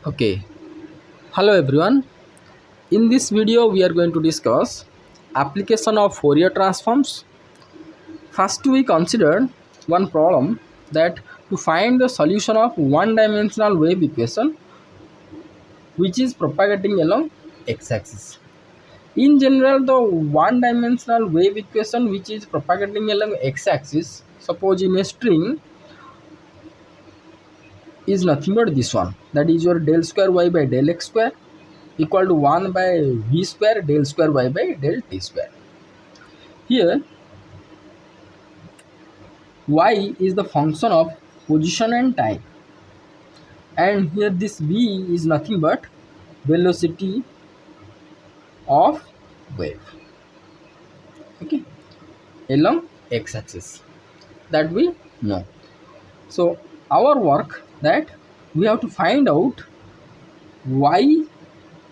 Okay, hello everyone. In this video we are going to discuss application of Fourier transforms. First we considered one problem that to find the solution of one dimensional wave equation which is propagating along x-axis. In general, the one dimensional wave equation which is propagating along x-axis, suppose in a string, is nothing but this one, that is your del square y by del x square equal to 1 by v square del square y by del t square. Here y is the function of position and time, and here this v is nothing but velocity of wave, okay, along x-axis, that we know. So our work that we have to find out y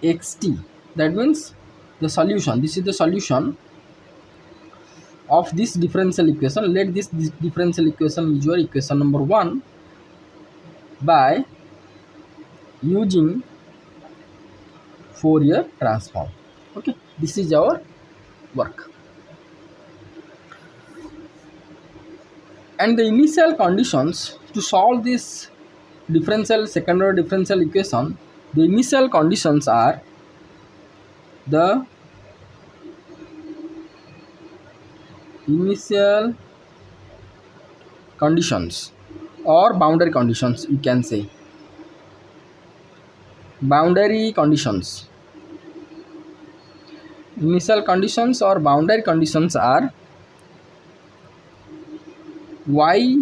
xt, that means the solution. This is the solution of this differential equation. Let this differential equation is your equation number 1 by using Fourier transform. Okay, this is our work. And the initial conditions to solve this second order differential equation, the initial conditions are the initial conditions or boundary conditions, you can say. Boundary conditions. Initial conditions or boundary conditions are y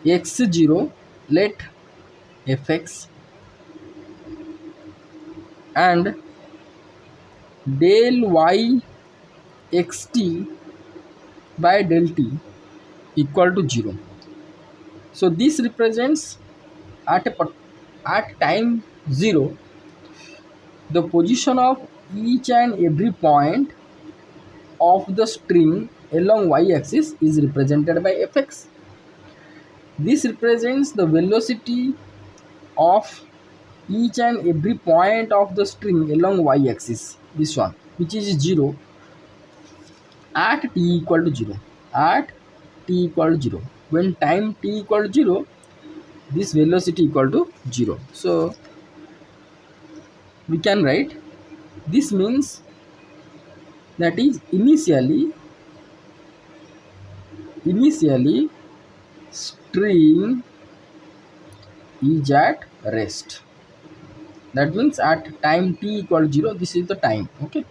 x0, let fx, and del y xt by del t equal to 0. So this represents at time 0 the position of each and every point of the string along y-axis is represented by fx. This represents the velocity of each and every point of the string along y-axis, this one, which is 0 at t equal to 0. At t equal to 0, when time t equal to 0, this velocity equal to 0. So we can write, this means that is initially string is at rest. That means at time t equal to 0, this is the time, okay,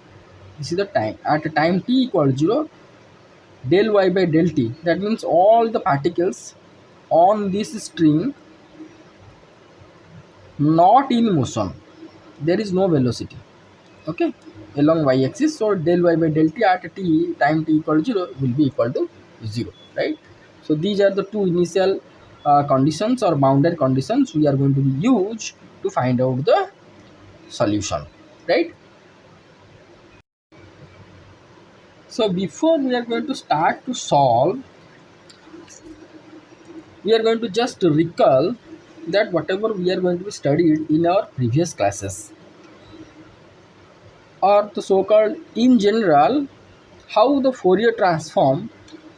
this is the time. At time t equal to 0, del y by del t, that means all the particles on this string not in motion, there is no velocity, okay, along y-axis. So del y by del t at t time t equal to 0 will be equal to 0, right? So these are the two initial conditions or boundary conditions we are going to use to find out the solution, right? So before we are going to start to solve, we are going to just recall that whatever we are going to be studied in our previous classes, or the so-called in general, how the Fourier transform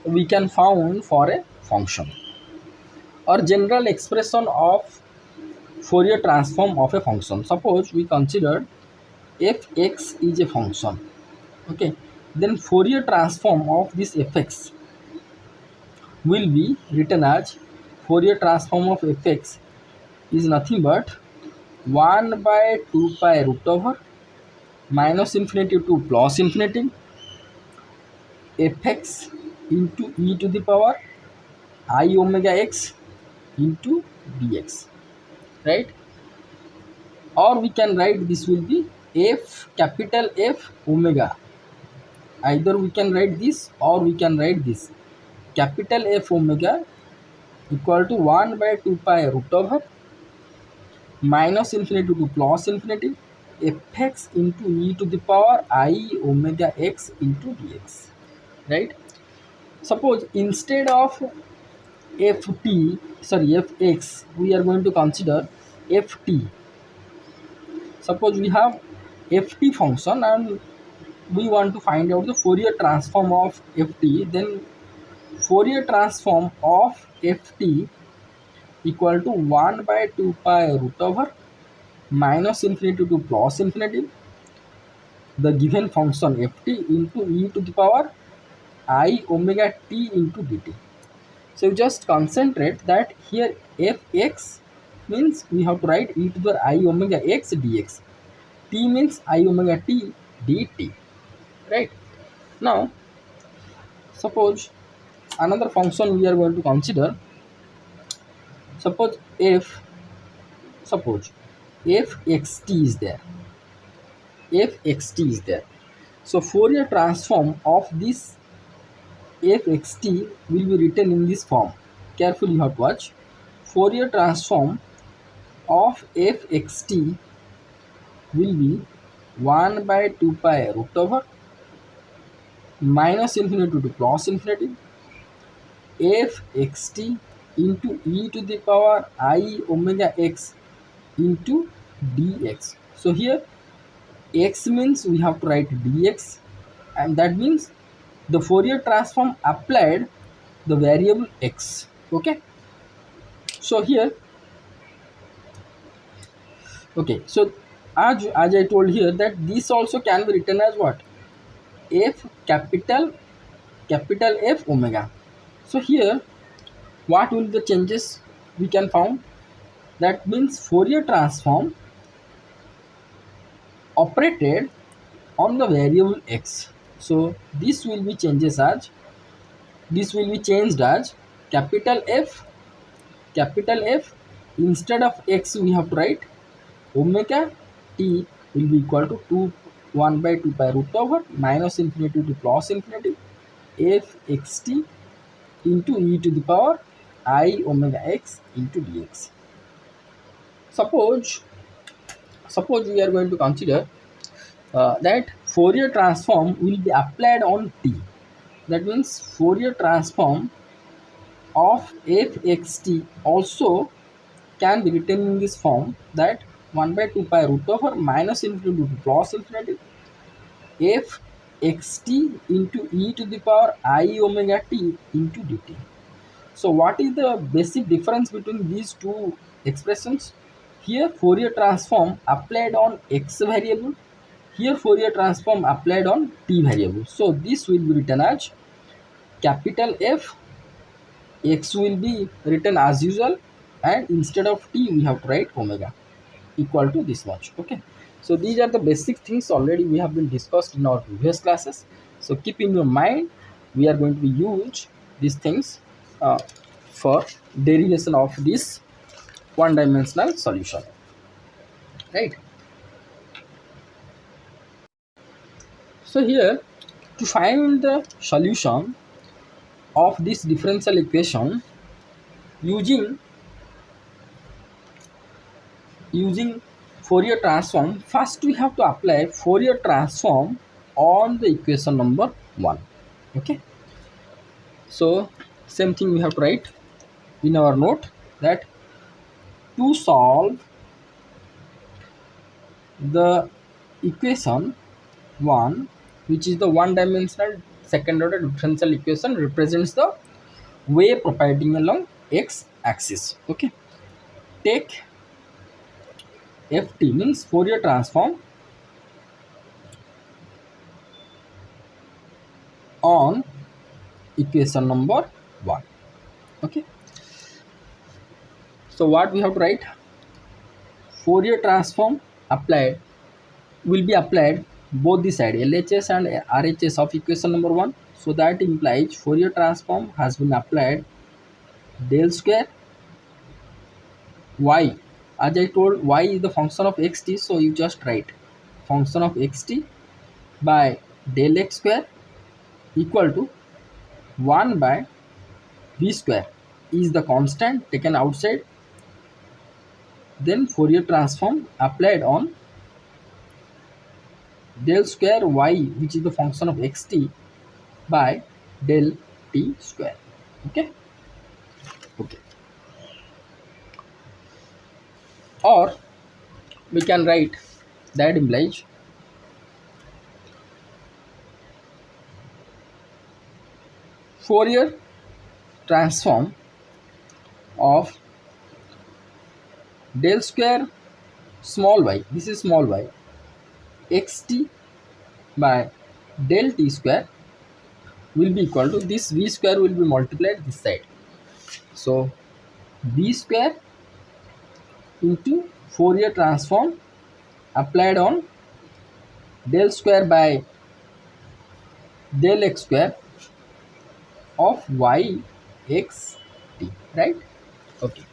we can found for a function, or general expression of Fourier transform of a function. Suppose we consider fx is a function, okay, then Fourier transform of this fx will be written as Fourier transform of fx is nothing but 1 by 2 pi root over minus infinity to plus infinity fx into e to the power I omega x into dx, right? Or we can write this will be capital F omega. Either we can write this or we can write this, capital F omega equal to 1 by 2 pi root over minus infinity to plus infinity fx into e to the power I omega x into dx, right? Suppose instead of fx we are going to consider ft. suppose we have ft function and we want to find out the Fourier transform of ft, then Fourier transform of ft equal to 1 by 2 pi root over minus infinity to plus infinity the given function ft into e to the power I omega t into dt. So you just concentrate that here fx means we have to write e to the I omega x dx. T means I omega t dt. Right? Now suppose another function we are going to consider. Suppose if xt is there. If xt is there. So Fourier transform of this fxt will be written in this form. Carefully you have to watch. Fourier transform of fxt will be 1 by 2 pi root over minus infinity to plus infinity fxt into e to the power I omega x into dx. So here x means we have to write dx, and that means the Fourier transform applied the variable x. Okay, so here so as I told here that this also can be written as what, f capital F omega. So here what will the changes we can found? That means Fourier transform operated on the variable x. So this will be changed as capital F instead of x we have to write omega t will be equal to 1 by 2 pi root over minus infinity to plus infinity f xt into e to the power I omega x into dx. Suppose we are going to consider that Fourier transform will be applied on t. That means Fourier transform of fxt also can be written in this form, that 1 by 2 pi root over minus infinity to plus infinity f xt into e to the power I omega t into dt. So what is the basic difference between these two expressions? Here Fourier transform applied on x variable, here Fourier transform applied on t variable. So this will be written as capital F, x will be written as usual, and instead of t we have to write omega equal to this much. Okay, so these are the basic things already we have been discussed in our previous classes. So keep in your mind, we are going to use these things for derivation of this one dimensional solution, right? So here, to find the solution of this differential equation using Fourier transform, first we have to apply Fourier transform on the equation number 1. Okay, so same thing we have to write in our note, that to solve the equation 1, which is the one dimensional second order differential equation, represents the wave propagating along x axis. Okay, take ft means Fourier transform on equation number 1. Okay, so what we have to write, Fourier transform applied will be applied both the side LHS and RHS of equation number 1. So that implies Fourier transform has been applied del square y, as I told y is the function of xt, so you just write function of xt by del x square equal to 1 by v square is the constant taken outside, then Fourier transform applied on del square y, which is the function of xt, by del t square. Okay, or we can write That implies Fourier transform of del square small y, this is small y, xt by del t square will be equal to this v square will be multiplied this side. So v square into Fourier transform applied on del square by del x square of y x t, right? Okay.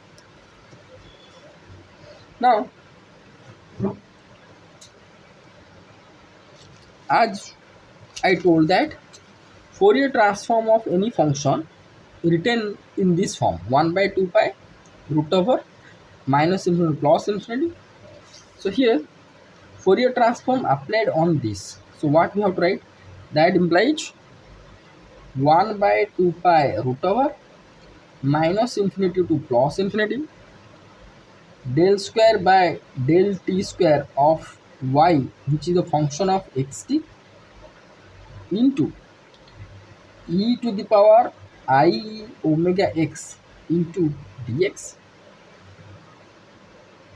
Now, as I told that Fourier transform of any function written in this form 1 by 2 pi root over minus infinity plus infinity. So here Fourier transform applied on this. So what we have to write? That implies 1 by 2 pi root over minus infinity to plus infinity del square by del t square of y, which is a function of xt, into e to the power I omega x into dx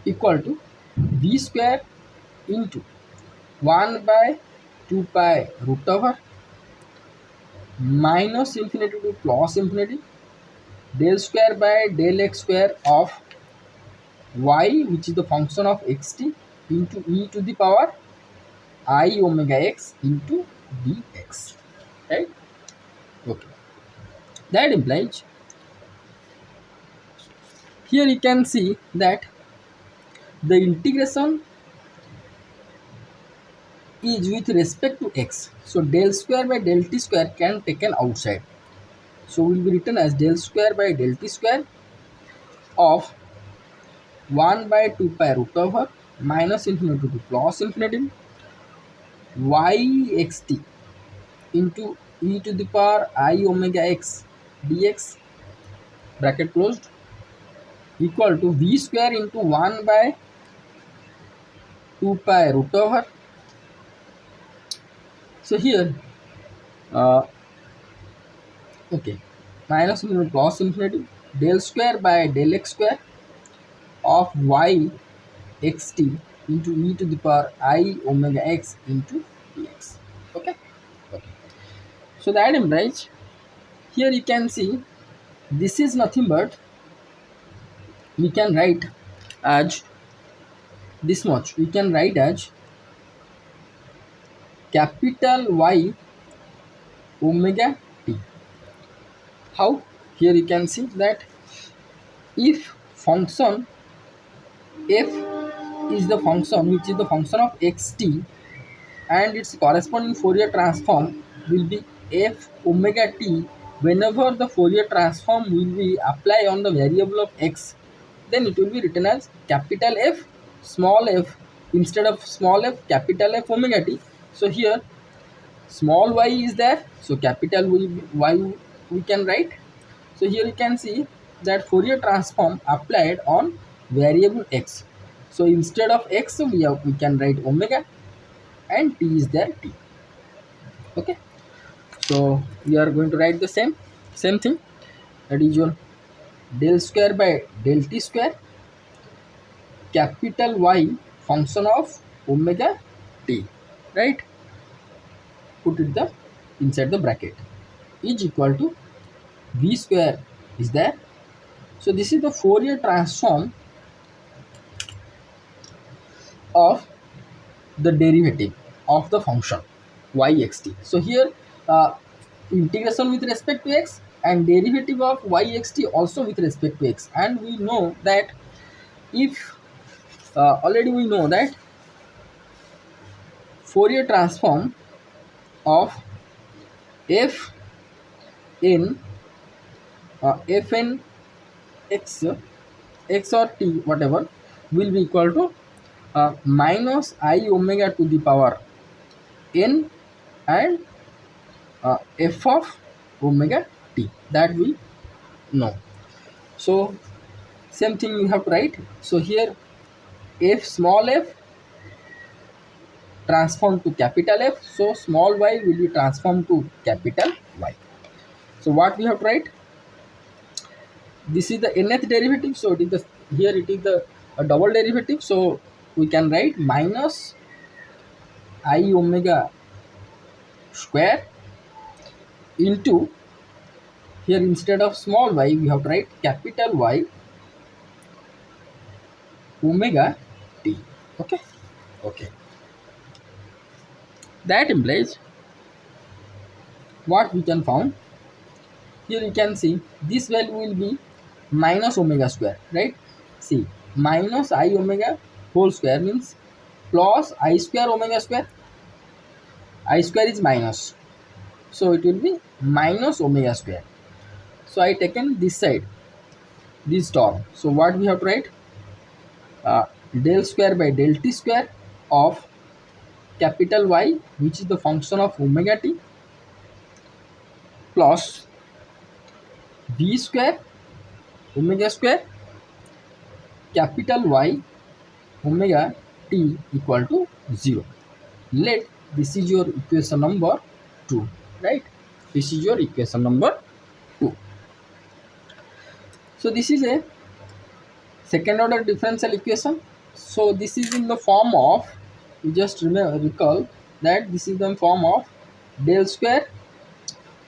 equal to v square into 1 by 2 pi root over minus infinity to plus infinity del square by del x square of y, which is the function of xt, into e to the power I omega x into dx, right? Okay. That implies here you can see that the integration is with respect to x. So del square by del t square can taken outside. So will be written as del square by del t square of 1 by 2 pi root over minus infinity to plus infinity y xt into e to the power I omega x dx bracket closed equal to v square into 1 by 2 pi root over. So here okay, minus infinity plus infinity del square by del x square of y xt into e to the power I omega x into dx. Okay. Okay. So that implies here you can see this is nothing but we can write as this much. We can write as capital Y omega t. How? Here you can see that if function f is the function which is the function of xt and its corresponding Fourier transform will be f omega t whenever the Fourier transform will be applied on the variable of x, then it will be written as capital F small f instead of small f capital F omega t. So here small y is there, so capital Y we can write. So here you can see that Fourier transform applied on variable x. So instead of x we can write omega and t is there t. Okay. So we are going to write the same thing, that is your del square by del t square capital Y function of omega t, right? Put it the inside the bracket is equal to v square is there. So this is the Fourier transform of the derivative of the function yxt. So here integration with respect to x and derivative of yxt also with respect to x, and we know that if already we know that Fourier transform of f in fn x or t whatever will be equal to minus I omega to the power n and f of omega t, that we know. So same thing you have to write. So here f small f transformed to capital F, so small y will be transformed to capital Y. So what we have to write? This is the nth derivative, so it is the here it is the a double derivative, so we can write minus I omega square into, here instead of small y we have to write capital Y omega t. Okay, okay. That implies what we can found. Here you can see this value will be minus omega square, right? See, minus I omega whole square means plus I square omega square. I square is minus, so it will be minus omega square. So I taken this side, this term. So what we have to write? Del square by del t square of capital Y, which is the function of omega t, plus b square omega square capital Y omega t equal to 0. Let this is your equation number 2, right? This is your equation number 2. So this is a second order differential equation. So this is in the form of, you just recall that this is the form of del square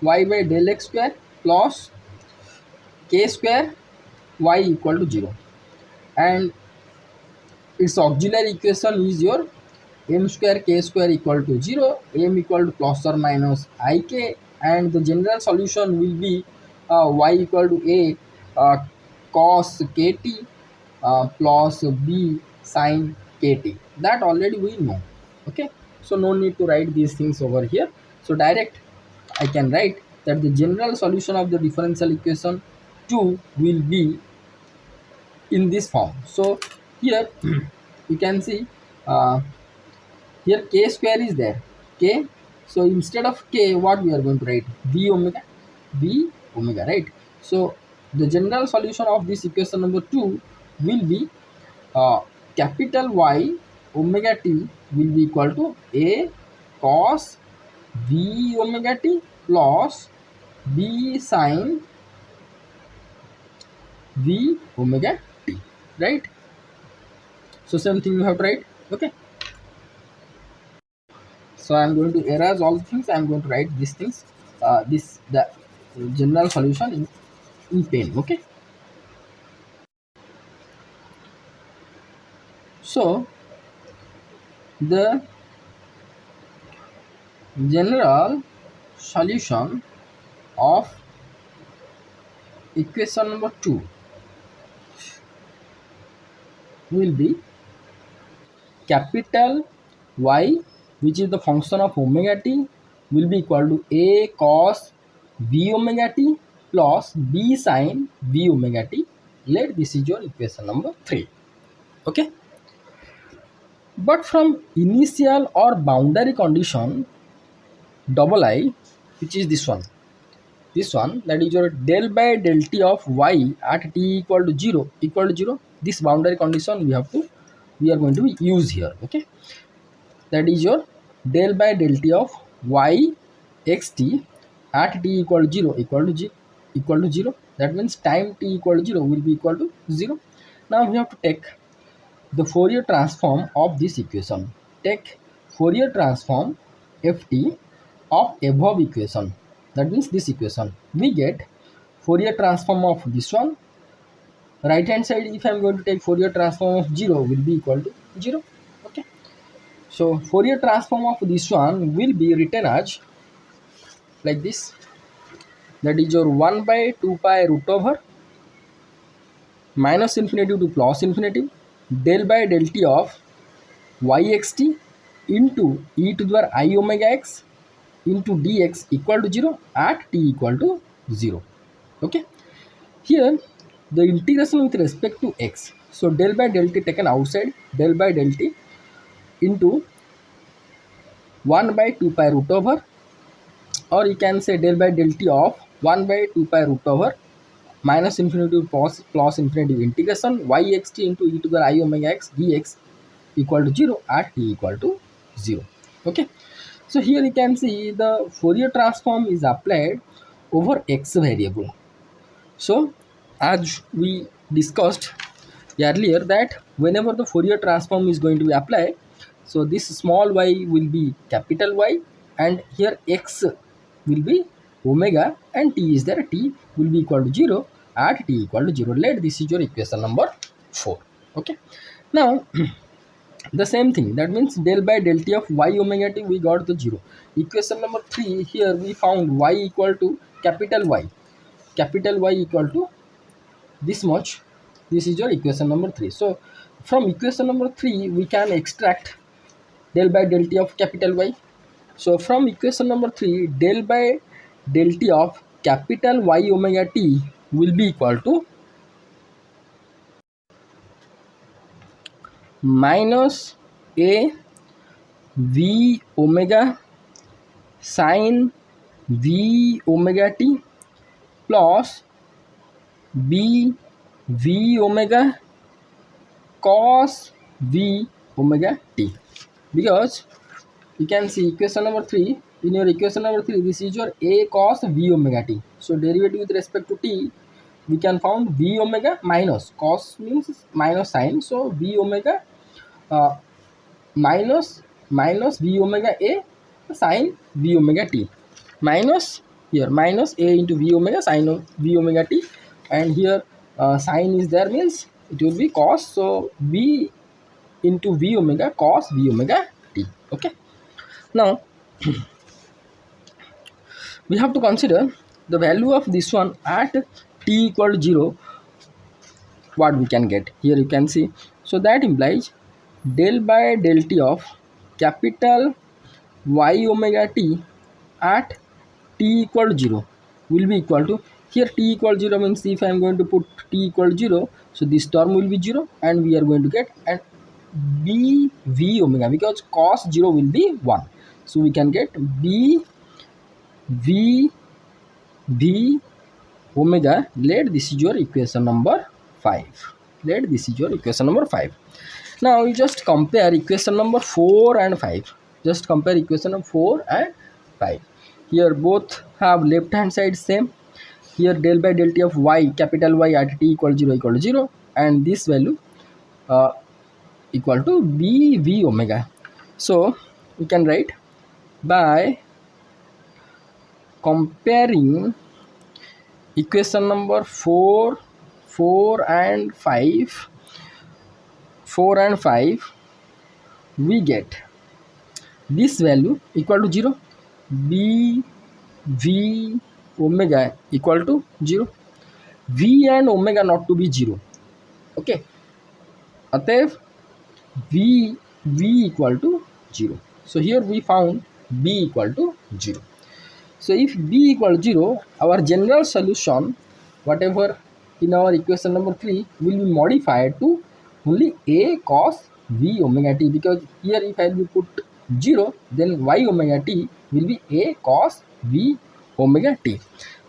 y by del x square plus k square y equal to 0, and its auxiliary equation is your m square k square equal to 0, m equal to plus or minus ik, and the general solution will be y equal to a cos kt plus b sin kt. That already we know. Okay, so no need to write these things over here. So direct I can write that the general solution of the differential equation 2 will be in this form. So here you can see here k square is there, k. So instead of k, what we are going to write? B omega, right? So the general solution of this equation number 2 will be capital Y omega t will be equal to a cos b omega t plus b sin v omega t, right? So same thing you have to write. Okay, so I am going to erase all the things. I am going to write these things, the general solution in pen. Okay, so the general solution of equation number 2 will be capital Y, which is the function of omega t, will be equal to a cos v omega t plus b sin v omega t. Let this is your equation number 3. Okay, but from initial or boundary condition double I, which is this one, that is your del by del t of y at t equal to 0, this boundary condition we are going to use here. Okay, that is your del by del t of y xt at t equal to 0 that means time t equal to 0 will be equal to 0. Now we have to take the Fourier transform of this equation. Take Fourier transform ft of above equation, that means this equation. We get Fourier transform of this one. Right hand side, if I am going to take Fourier transform of 0, will be equal to 0. Okay, so Fourier transform of this one will be written as like this, that is your 1 by 2 pi root over minus infinity to plus infinity del by del t of yxt into e to the power I omega x into dx equal to 0 at t equal to 0. Okay, here the integration with respect to x, so del by del t taken outside, del by del t into 1 by 2 pi root over, or you can say del by del t of 1 by 2 pi root over minus infinity to plus infinity integration yxt into e to the I omega x dx equal to 0 at t equal to 0. Okay, so here you can see the Fourier transform is applied over x variable. So as we discussed earlier that whenever the Fourier transform is going to be applied, so this small y will be capital Y, and here x will be omega, and t is there, t will be equal to 0 at t equal to 0. Let this is your equation number 4. Okay, now the same thing, that means del by del t of y omega t we got the 0. Equation number 3, here we found y equal to capital Y equal to this much. This is your equation number 3. So from equation number 3 we can extract del by del t of capital Y. So from equation number 3, del by del t of capital Y omega t will be equal to minus a v omega sin v omega t plus b v omega cos v omega t, because you can see equation number 3, in your equation number 3 this is your a cos v omega t. So derivative with respect to t, we can found v omega minus cos means minus sin, so v omega uh, minus v omega a sin v omega t, minus here minus a into v omega sin of v omega t, and here sin is there means it will be cos, so v into v omega cos v omega t. Okay, now we have to consider the value of this one at t equal to 0, what we can get. Here you can see, so that implies del by del t of capital Y omega t at t equal to 0 will be equal to, here t equal to 0 means if I am going to put t equal to 0, so this term will be 0 and we are going to get and b v omega, because cos 0 will be 1, so we can get b v v omega. Let this is your equation number 5. Let this is your equation number 5. Now you just compare equation number 4 and 5. Just compare equation number 4 and 5. Here both have left hand side same. Here del by del t of y capital Y at t equal to 0 and this value equal to b v omega. So we can write by comparing equation number 4 and 5, we get this value equal to 0, b v omega equal to 0, v and omega not to be 0. Okay, अतएव v equal to 0. So here we found b equal to 0. So if b equal to 0, our general solution, whatever in our equation number 3, will be modified to only a cos v omega t, because here if I will put 0, then y omega t will be a cos v omega t.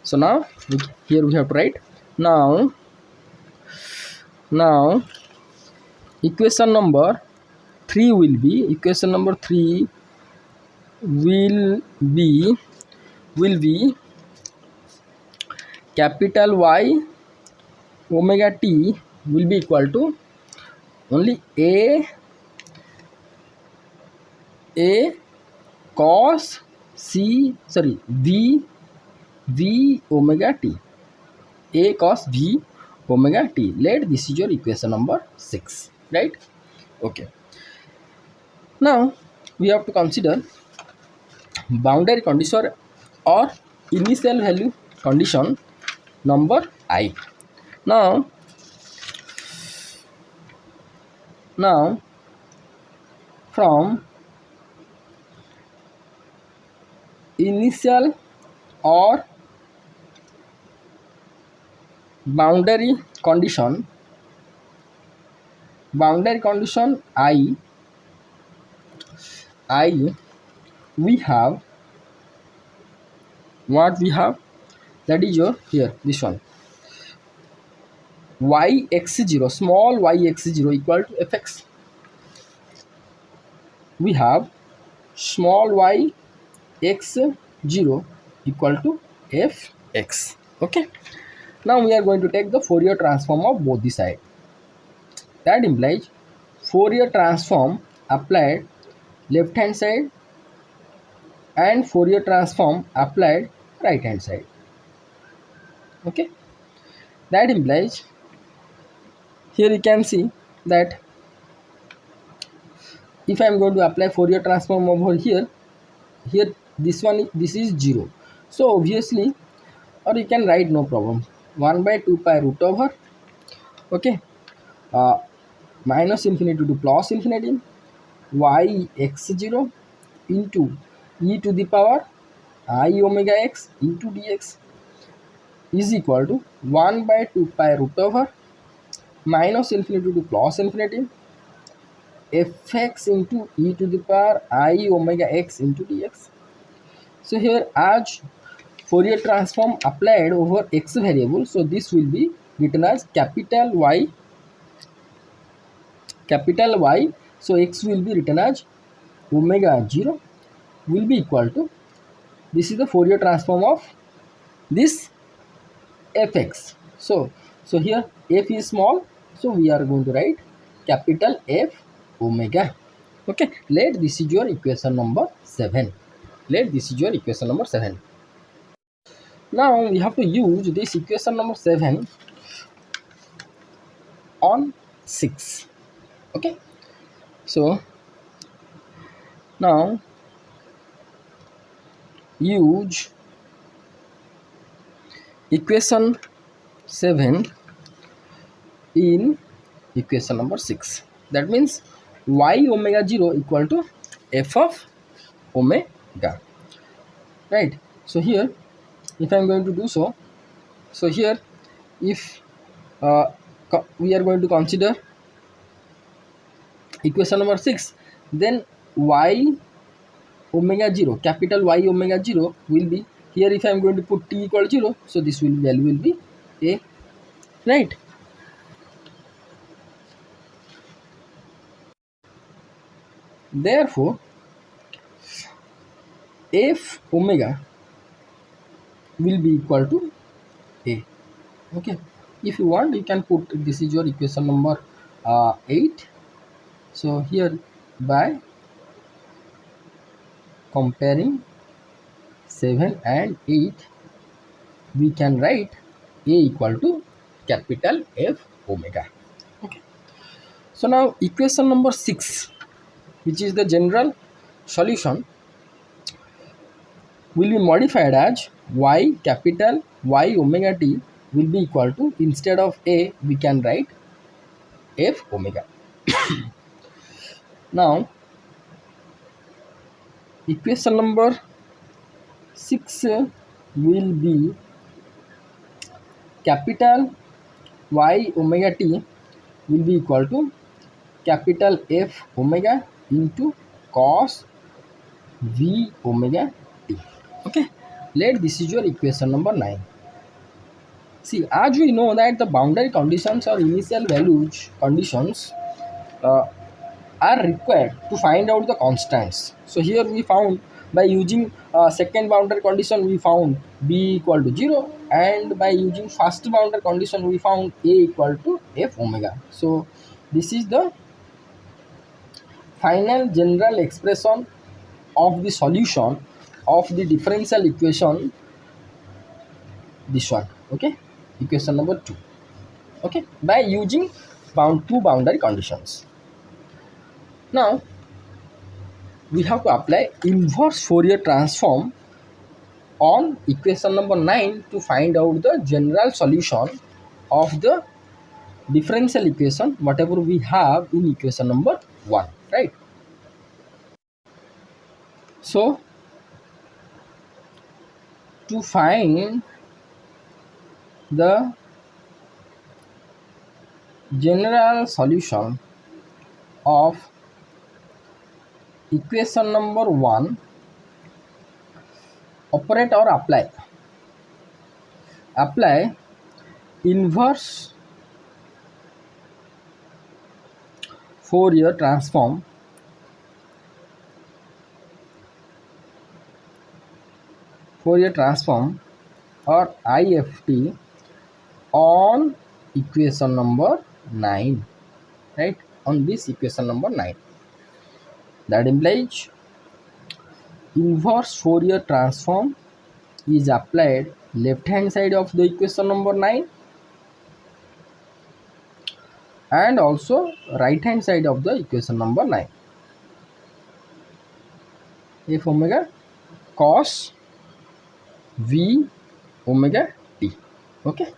So now here we have to write now equation number 3 will be capital Y omega t will be equal to only a cos v omega t, a cos v omega t. Let this is your equation number 6, right? Okay, now we have to consider boundary condition or initial value condition number I. Now from initial or boundary condition I, we have what we have, that is your here this one, yx0, small yx0 equal to fx. We have small y x 0 equal to fx. Okay. Now we are going to take the Fourier transform of both the sides. That implies Fourier transform applied left hand side and Fourier transform applied right hand side. Okay. That implies here you can see that if I am going to apply Fourier transform over here, this is 0. So obviously, or you can write no problem, 1 by 2 pi root over, okay, minus infinity to plus infinity y x0 into e to the power I omega x into dx is equal to 1 by 2 pi root over minus infinity to plus infinity fx into e to the power I omega x into dx. So here as Fourier transform applied over x variable, so this will be written as capital Y. So x will be written as omega 0 will be equal to, this is the Fourier transform of this fx. So here f is small, so we are going to write capital F omega. Okay, let this is your equation number 7. Now we have to use this equation number 7 on 6. Okay, so now use equation 7 in equation number 6. That means y omega 0 equal to f of omega, right? So here if I am going to do so, so here if we are going to consider equation number 6, then y omega 0, capital Y omega 0 will be here. If I am going to put t equal to 0, so this value will be a, right? Therefore f omega will be equal to a. Okay, if you want you can put, this is your equation number 8. So here by comparing 7 and 8 we can write a equal to capital F omega. Okay, so now equation number 6, which is the general solution, will be modified as y capital Y omega t will be equal to, instead of a we can write f omega. Now equation number 6 will be capital Y omega t will be equal to capital F omega into cos v omega t. Okay, let this is your equation number 9. See, as we know that the boundary conditions or initial values conditions are required to find out the constants. So here we found, by using second boundary condition we found b equal to 0, and by using first boundary condition we found a equal to f omega. So this is the final general expression of the solution of the differential equation, this one. Okay, equation number 2. Okay, by using two boundary conditions. Now we have to apply inverse Fourier transform on equation number 9 to find out the general solution of the differential equation whatever we have in equation number 1, right? So to find the general solution of equation number 1, operate or apply inverse Fourier transform Fourier transform or IFT on equation number 9, right? On this equation number 9. That implies inverse Fourier transform is applied left hand side of the equation number 9 and also right hand side of the equation number 9. F omega cos V omega t. Okay.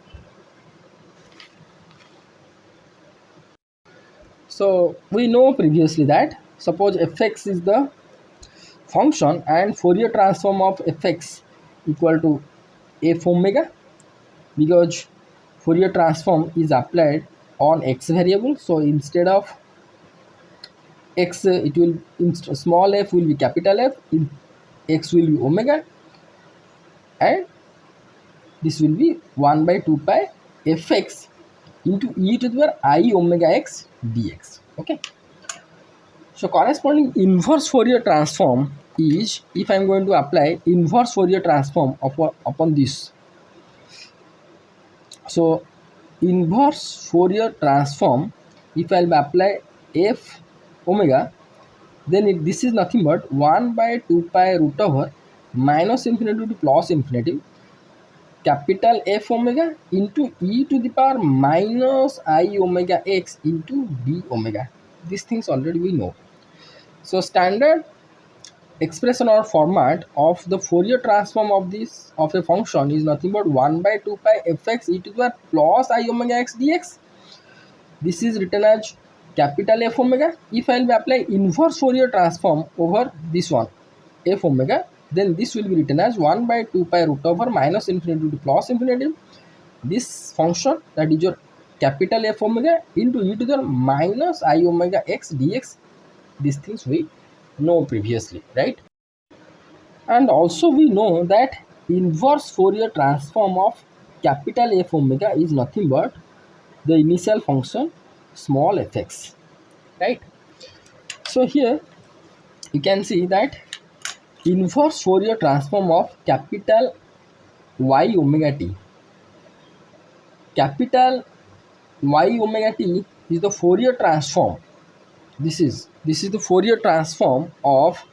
So we know previously that suppose fx is the function and Fourier transform of fx equal to f omega, because Fourier transform is applied on x variable. So instead of x, it will small f will be capital F, x will be omega, and this will be 1 by 2 pi fx into e to the power I omega x dx. Okay. So corresponding inverse Fourier transform is, if I am going to apply inverse Fourier transform upon this. So inverse Fourier transform, if I will apply f omega, then this is nothing but 1 by 2 pi root over minus infinity to plus infinity capital F omega into e to the power minus I omega x into d omega. These things already we know. So standard expression or format of the Fourier transform of a function is nothing but 1 by 2 pi fx e to the power plus I omega x dx. This is written as capital F omega. If I will apply inverse Fourier transform over this one, f omega, then this will be written as 1 by 2 pi root over minus infinity to plus infinity. This function, that is your capital F omega, into e to the minus I omega x dx. These things we know previously, right? And also we know that inverse Fourier transform of capital F omega is nothing but the initial function small fx, right? So here you can see that inverse Fourier transform of capital Y omega t. Capital Y omega t is the Fourier transform. This is the Fourier transform of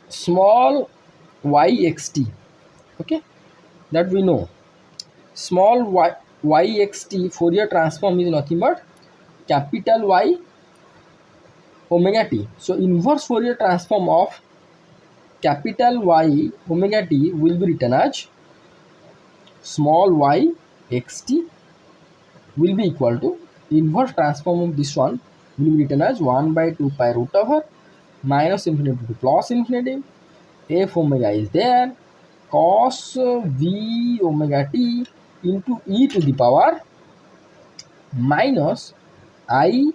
small yxt. Okay, that we know. Small yxt Fourier transform is nothing but capital Y omega t. So inverse Fourier transform of capital Y omega t will be written as small y xt will be equal to inverse transform of this one will be written as 1 by 2 pi root over minus infinity to plus infinity. F omega is there, cos V omega t into e to the power minus I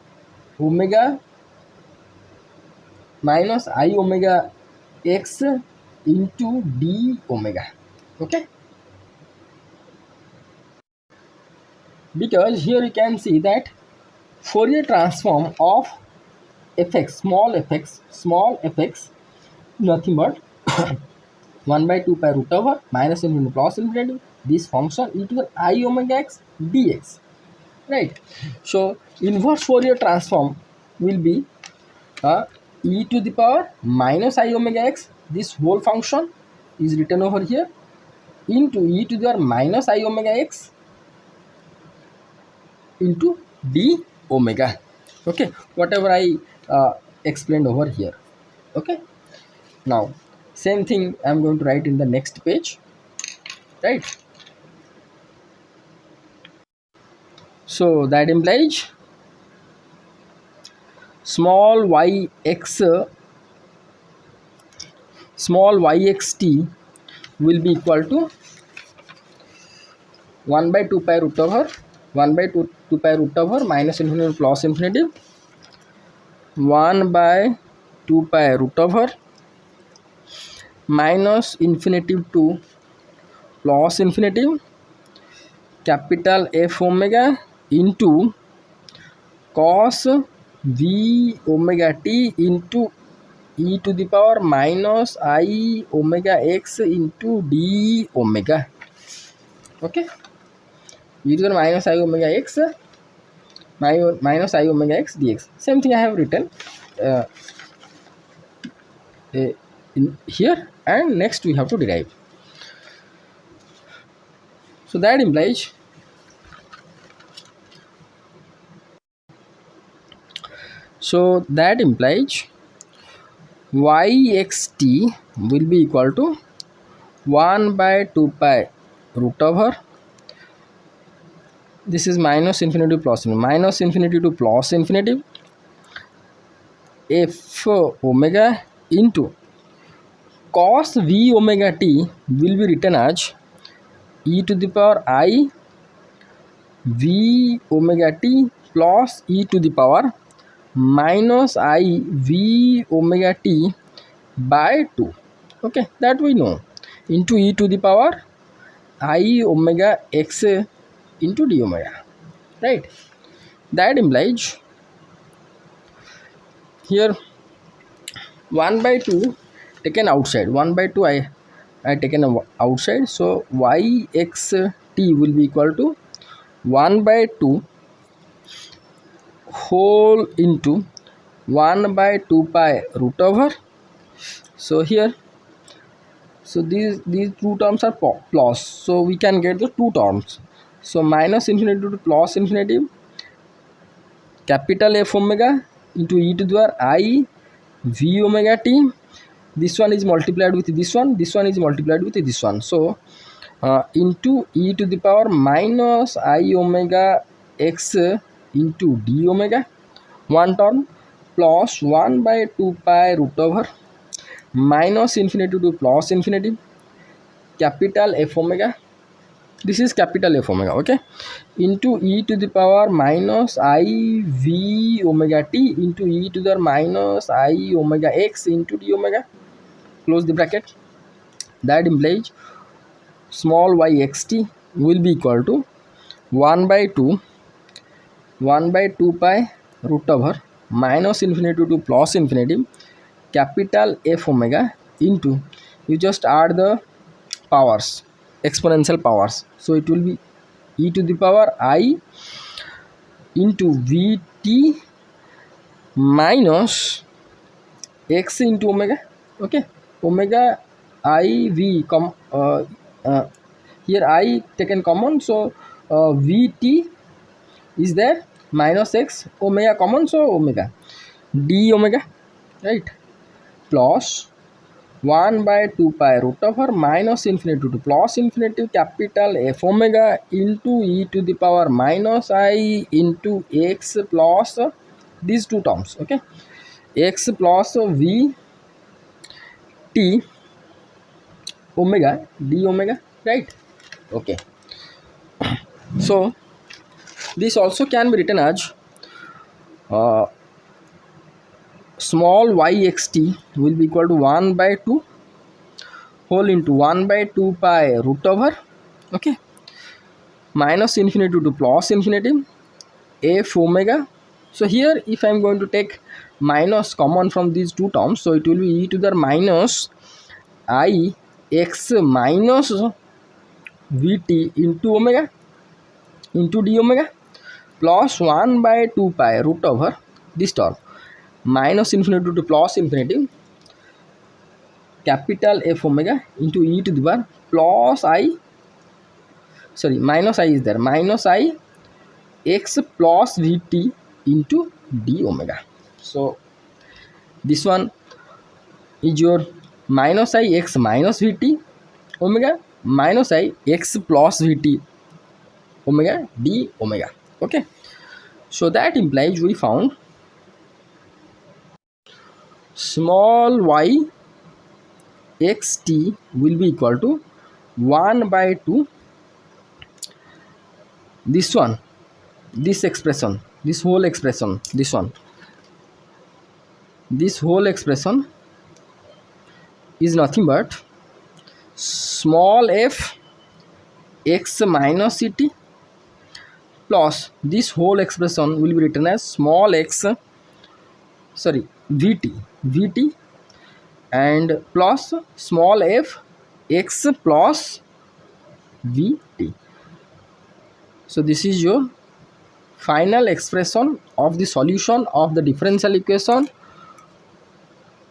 omega x into d omega. Okay, because here you can see that Fourier transform of fx, small fx, nothing but 1 by 2 pi root over minus infinity plus infinity this function e to the I omega x dx, right? So inverse Fourier transform will be e to the power minus I omega x, this whole function is written over here, into e to the power minus I omega x into d omega. Okay, whatever I explained over here. Okay, now same thing I am going to write in the next page, right? So that implies small yxt will be equal to 1 by 2 pi root over 1 by 2 pi root over minus infinity plus infinity 1 by 2 pi root over minus infinity to plus infinity capital F omega into cos V omega t into e to the power minus I omega x into d omega. Okay, e to the minus I omega x minus I omega x dx. Same thing I have written uh, in here, and next we have to derive. So that implies yxt will be equal to 1 by 2 pi root over, this is minus infinity to plus infinity, minus infinity to plus infinity f omega into cos v omega t will be written as e to the power I v omega t plus e to the power minus I v omega t by 2. Okay, that we know, into e to the power I omega x into d omega, right? That implies here 1 by 2 taken outside, 1 by 2 I taken outside, so yxt will be equal to 1 by 2 whole into 1 by 2 pi root over. So here, so these two terms are plus, so we can get the two terms. So minus infinity to plus infinity, capital F omega into e to the power I v omega t, this one is multiplied with this one is multiplied with this one, so into e to the power minus I omega x into d omega, one term, plus 1 by 2 pi root over minus infinity to plus infinity, capital F omega, this is capital F omega, okay, into e to the power minus I v omega t into e to the minus I omega x into d omega, close the bracket. That implies small yxt will be equal to 1 by 2 pi root over minus infinity to plus infinity, capital F omega into, you just add the powers, exponential powers, so it will be e to the power I into vt minus x into omega, okay, omega I v here I taken common, so vt is there, minus x, omega common, so omega d omega, right, plus 1 by 2 pi root over minus infinity to plus infinity, capital F omega into e to the power minus I into x plus these two terms, okay, x plus v t omega d omega, right? Okay, so this also can be written as small yxt will be equal to 1 by 2 whole into 1 by 2 pi root over, okay, minus infinity to plus infinity f omega. So here if I am going to take minus common from these two terms, so it will be e to the minus I x minus vt into omega into d omega plus 1 by 2 pi root over this term minus infinity to plus infinity, capital F omega into e to the power plus I, sorry, minus I is there, minus I x plus vt into d omega. So this one is your minus I x minus vt omega minus I x plus vt omega d omega, okay. So that implies we found small y xt will be equal to 1 by 2 this one, this expression, this whole expression, this one, this whole expression is nothing but small f x minus ct plus this whole expression will be written as small x, sorry, vt and plus small f x plus vt. So this is your final expression of the solution of the differential equation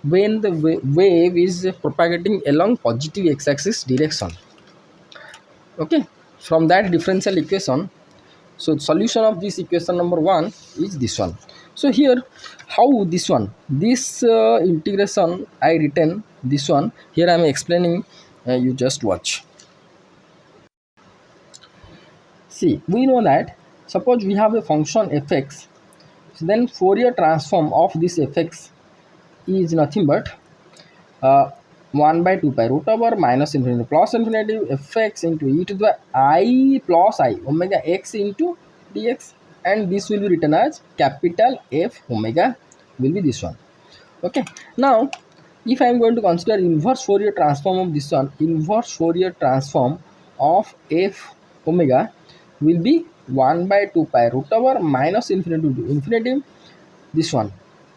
when the wave is propagating along positive x-axis direction. Okay, from that differential equation, so solution of this equation number 1 is this one. So here how this integration I written this one, here I am explaining, you just watch. See, we know that suppose we have a function fx, so then Fourier transform of this fx is nothing but 1 by 2 pi root over minus infinity plus infinity fx into e to the I plus I omega x into dx, and this will be written as capital F omega will be this one. Okay, now if I am going to consider inverse Fourier transform of this one, inverse Fourier transform of f omega will be 1 by 2 pi root over minus infinity to infinity this one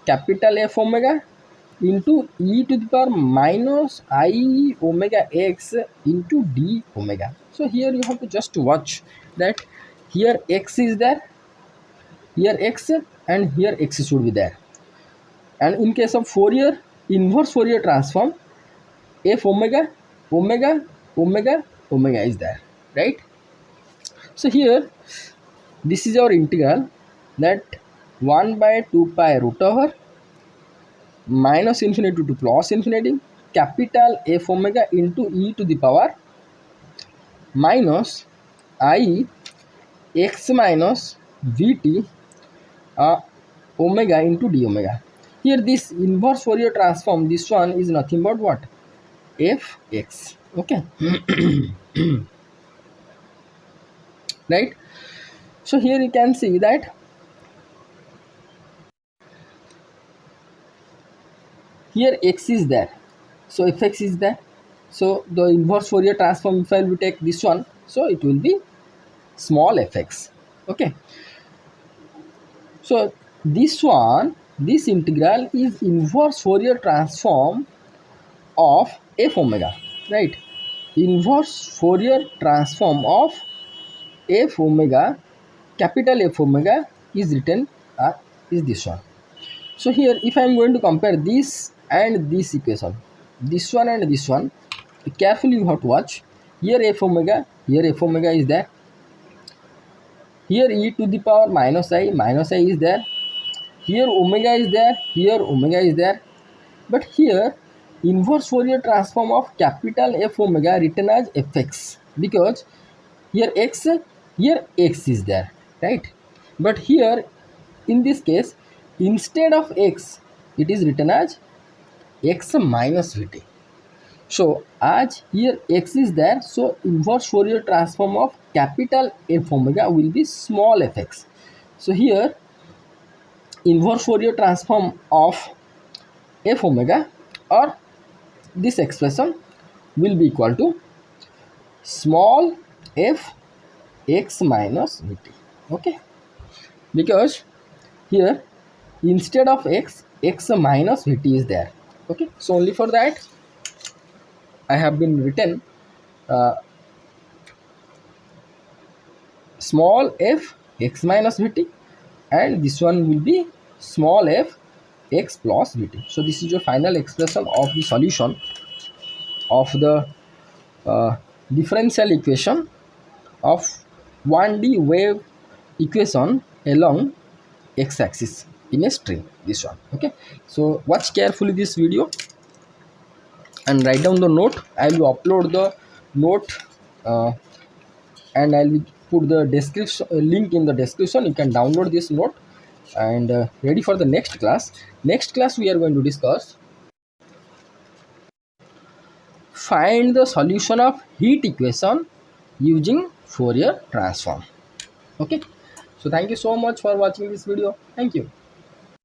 capital F omega into e to the power minus I omega x into d omega. So here you have to just watch that here x is there, here x, and here x should be there. And in case of Fourier, inverse Fourier transform, f omega, omega, omega, omega is there, right? So here this is our integral, that 1 by 2 pi root over minus infinity to plus infinity capital F omega into e to the power minus I x minus vt omega into d omega. Here this inverse Fourier transform, this one is nothing but what? Fx. Okay. Right. So here you can see that here x is there, so fx is there. So the inverse Fourier transform, if I will take this one, so it will be small fx. Okay. So this one, this integral is inverse Fourier transform of f omega, right? Inverse Fourier transform of f omega, capital F omega is written is this one. So here if I am going to compare this and this equation, this one and this one, carefully you have to watch. Here f omega is there, here e to the power minus I is there, here omega is there, here omega is there, but here inverse Fourier transform of capital F omega written as fx, because here x is there, right? But here in this case, instead of x, it is written as x minus vt. So as here x is there, so inverse Fourier transform of capital F omega will be small fx. So here inverse Fourier transform of f omega or this expression will be equal to small f x minus vt. Okay, because here instead of x minus vt is there. Okay, so only for that I have been written small f x minus vt, and this one will be small f x plus vt. So this is your final expression of the solution of the differential equation of 1D wave equation along x-axis in a string, this one. Okay, so watch carefully this video and write down the note. I will upload the note and I will put the description link in the description. You can download this note and ready for the next class. Next class we are going to discuss find the solution of heat equation using Fourier transform. Okay, so thank you so much for watching this video. Thank you.